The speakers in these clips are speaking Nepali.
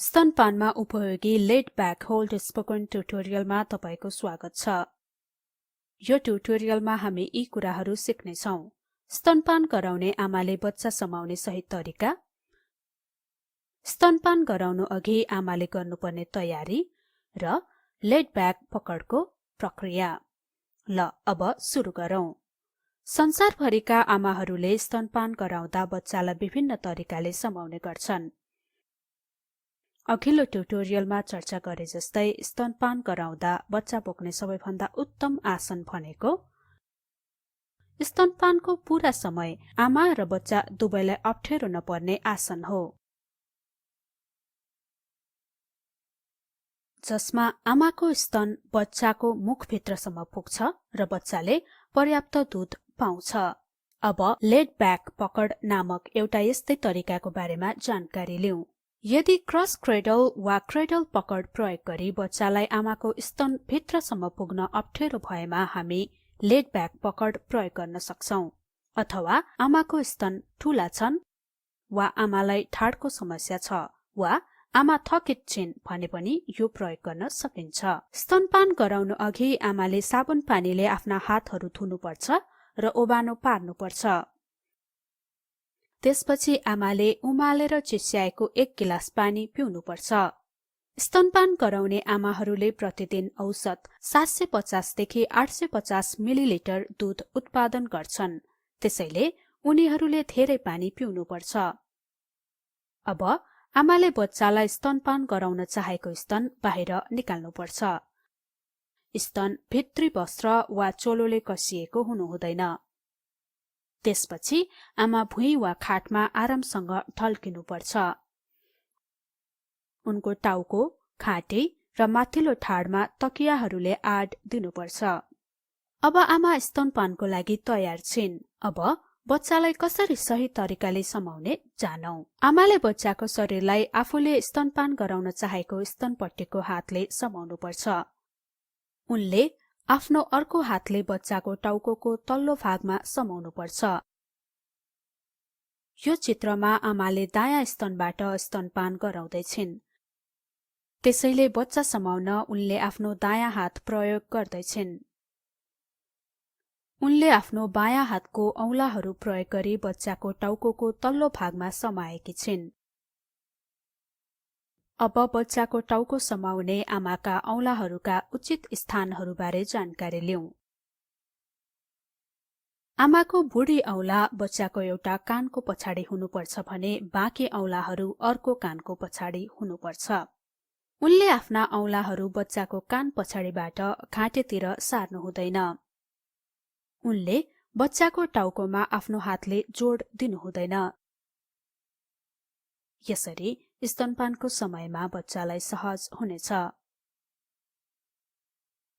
स्तनपानमा उपयोगी लेट ब्याक होल्ड स्पोकन ट्युटोरियलमा तपाईको स्वागत छ। यो ट्युटोरियलमा हामी यी कुराहरू सिक्ने छौं। स्तनपान गराउने आमाले बच्चा समाउने सही तरिका, स्तनपान गराउनु अघि आमाले गर्नुपर्ने तयारी र लेट ब्याक पकडको प्रक्रिया। ल अब सुरु गरौं। संसारभरिका आमाहरूले स्तनपान गराउँदा बच्चालाई विभिन्न तरिकाले समाउने गर्छन्। अघिल्लो ट्युटोरियलमा चर्चा गरे जस्तै स्तनपान गराउँदा बच्चा बोक्ने सबैभन्दा उत्तम आसन भनेको स्तनपानको पूरा समय आमा र बच्चा दुवैलाई अप्ठ्यारो नपर्ने आसन हो, जसमा आमाको स्तन बच्चाको मुखभित्रसम्म पुग्छ र बच्चाले पर्याप्त दूध पाउँछ। अब लेट ब्याक पकड नामक एउटा यस्तै तरिकाको बारेमा जानकारी लिऊ। यदि क्रस क्रेडल वा क्रेडल पकड प्रयोग गरी बच्चालाई आमाको स्तन भित्रसम्म पुग्न अप्ठ्यारो भएमा हामी लेट ब्याक पकड प्रयोग गर्न सक्छौं। अथवा आमाको स्तन ठूला छन् वा आमालाई ठाडको समस्या छ वा आमा थकित छिन् भने पनि यो प्रयोग गर्न सकिन्छ। स्तनपान गराउनु अघि आमाले साबुन पानीले आफ्ना हातहरू धुनुपर्छ र ओबानो पार्नुपर्छ। त्यसपछि आमाले उमालेर चिस्याएको 1 गिलास पानी पिउनुपर्छ। स्तनपान गराउने आमाहरूले प्रतिदिन औसत 750 देखि 850 मिलिलिटर दूध उत्पादन गर्छन्, त्यसैले उनीहरूले धेरै पानी पिउनुपर्छ। अब आमाले बच्चालाई स्तनपान गराउन चाहेको स्तन बाहिर निकाल्नुपर्छ। स्तन भित्री वस्त्र वा चोलोले कसिएको हुनु हुँदैन। त्यसपछि आमा भुइँ वा खाटमा आरामसँग ढल्किनुपर्छ। उनको टाउको, घाँटी र माथिल्लो ठाडमा तकियाहरूले आड दिनुपर्छ। अब आमा स्तनपानको लागि तयार छिन्। अब बच्चालाई कसरी सही तरिकाले समाउने जानौं। आमाले बच्चाको शरीरलाई आफूले स्तनपान गराउन चाहेको स्तनपट्टिको हातले समाउनुपर्छ। उनले आफ्नो अर्को हातले बच्चाको टाउकोको तल्लो भागमा समाउनुपर्छ। यो चित्रमा आमाले दायाँ स्तनबाट स्तनपान गराउँदैछिन्, त्यसैले बच्चा समाउन उनले आफ्नो दायाँ हात प्रयोग गर्दैछिन्। उनले आफ्नो बायाँ हातको औंलाहरू प्रयोग गरी बच्चाको टाउकोको तल्लो भागमा समाएकी छिन्। अब बच्चाको टाउको समाउने आमाका औंलाहरूका उचित स्थानहरूबारे जानकारी लिऊ। आमाको बुढी औंला बच्चाको एउटा कानको पछाडि हुनुपर्छ भने बाँकी औंलाहरू अर्को कानको पछाडि हुनुपर्छ। उनले आफ्ना औंलाहरू बच्चाको कान पछाडिबाट घाँटीतिर सार्नु हुँदैन। उनले बच्चाको टाउकोमा आफ्नो हातले जोड दिनु हुँदैन। यसरी स्तनपानको समयमा बच्चालाई सहज हुनेछ।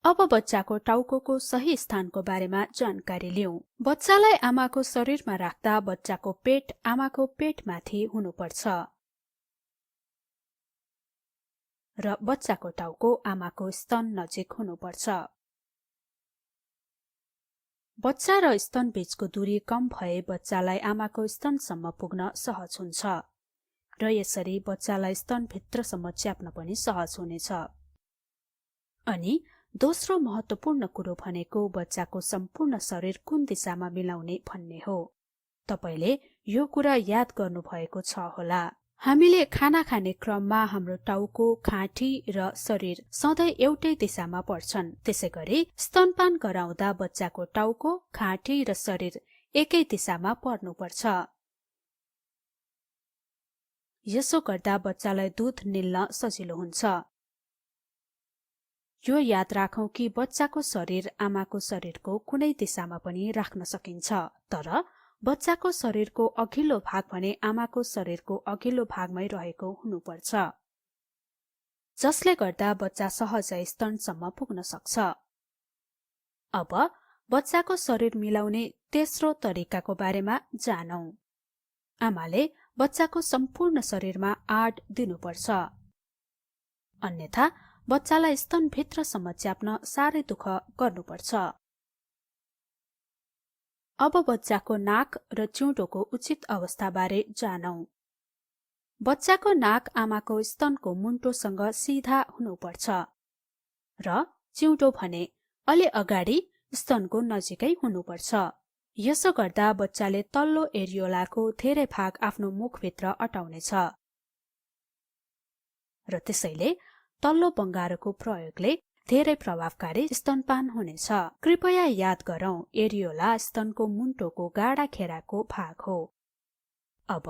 अब बच्चाको टाउकोको सही स्थानको बारेमा जानकारी लिऊ। बच्चालाई आमाको शरीरमा राख्दा बच्चाको पेट आमाको पेटमाथि हुनुपर्छ र बच्चाको टाउको आमाको स्तन नजिक हुनुपर्छ। बच्चा र स्तन बीचको दूरी कम भए बच्चालाई आमाको स्तनसम्म पुग्न सहज हुन्छ र यसरी बच्चालाई स्तन भित्रसम्म च्याप्न पनि सहज हुनेछ। अनि दोस्रो महत्वपूर्ण कुरो भनेको बच्चाको सम्पूर्ण शरीर कुन दिशामा मिलाउने भन्ने हो। तपाईले यो कुरा याद गर्नुभएको छ होला। हामीले खाना खाने क्रममा हाम्रो टाउको, घाँटी र शरीर सधैं एउटै दिशामा पर्छन्। त्यसैगरी स्तनपान गराउँदा बच्चाको टाउको, घाँटी र शरीर एकै दिशामा पर्नुपर्छ। यसो गर्दा बच्चालाई दूध निल्न सजिलो हुन्छ। यो याद राखौं कि बच्चाको शरीर आमाको शरीरको कुनै दिशामा पनि राख्न सकिन्छ, तर बच्चाको शरीरको अघिल्लो भाग भने आमाको शरीरको अघिल्लो भागमै रहेको हुनुपर्छ, जसले गर्दा बच्चा सहजै स्तनसम्म पुग्न सक्छ। अब बच्चाको शरीर मिलाउने तेस्रो तरिकाको बारेमा जानौं। आमाले बच्चाको सम्पूर्ण शरीरमा आड दिनुपर्छ, अन्यथा बच्चालाई स्तन भित्रसम्म च्याप्न साह्रै दुःख गर्नुपर्छ। अब बच्चाको नाक र चिउँडोको उचित अवस्थाबारे जानौं। बच्चाको नाक आमाको स्तनको मुन्टोसँग सिधा हुनुपर्छ र चिउँटो भने अलि अगाडि स्तनको नजिकै हुनुपर्छ। यसो गर्दा बच्चाले तल्लो एरियोलाको धेरै भाग आफ्नो मुखभित्र अटाउनेछ र त्यसैले तल्लो बङ्गारोको प्रयोगले धेरै प्रभावकारी स्तनपान हुनेछ। कृपया याद गरौँ, एरियोला स्तनको मुन्टोको गाडा घेराको भाग हो। अब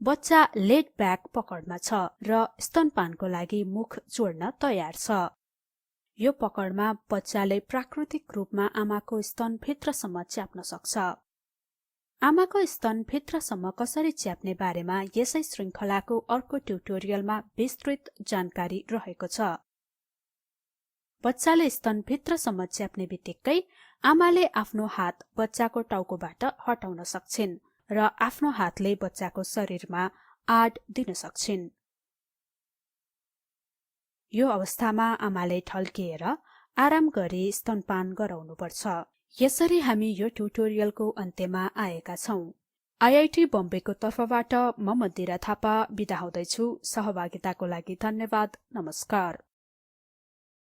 बच्चा लेड ब्याक पकडमा छ र स्तनपानको लागि मुख जोड्न तयार छ। यो पकडमा बच्चाले प्राकृतिक रूपमा आमाको स्तन भित्रसम्म च्याप्न सक्छ। आमाको स्तन भित्रसम्म कसरी च्याप्ने बारेमा यसै श्रृङ्खलाको अर्को ट्युटोरियलमा विस्तृत जानकारी रहेको छ। बच्चाले स्तन भित्रसम्म च्याप्ने बित्तिकै आमाले आफ्नो हात बच्चाको टाउकोबाट हटाउन सक्छिन् र आफ्नो हातले बच्चाको शरीरमा आड दिन सक्छिन्। यो अवस्थामा आमाले ढल्किएर आराम गरी स्तनपान गराउनुपर्छ। यसरी हामी यो ट्युटोरियलको अन्त्यमा आएका छौं। आईआईटी बम्बेको तर्फबाट म मन्दिरा थापा बिदा हुँदैछु। सहभागिताको लागि धन्यवाद। नमस्कार।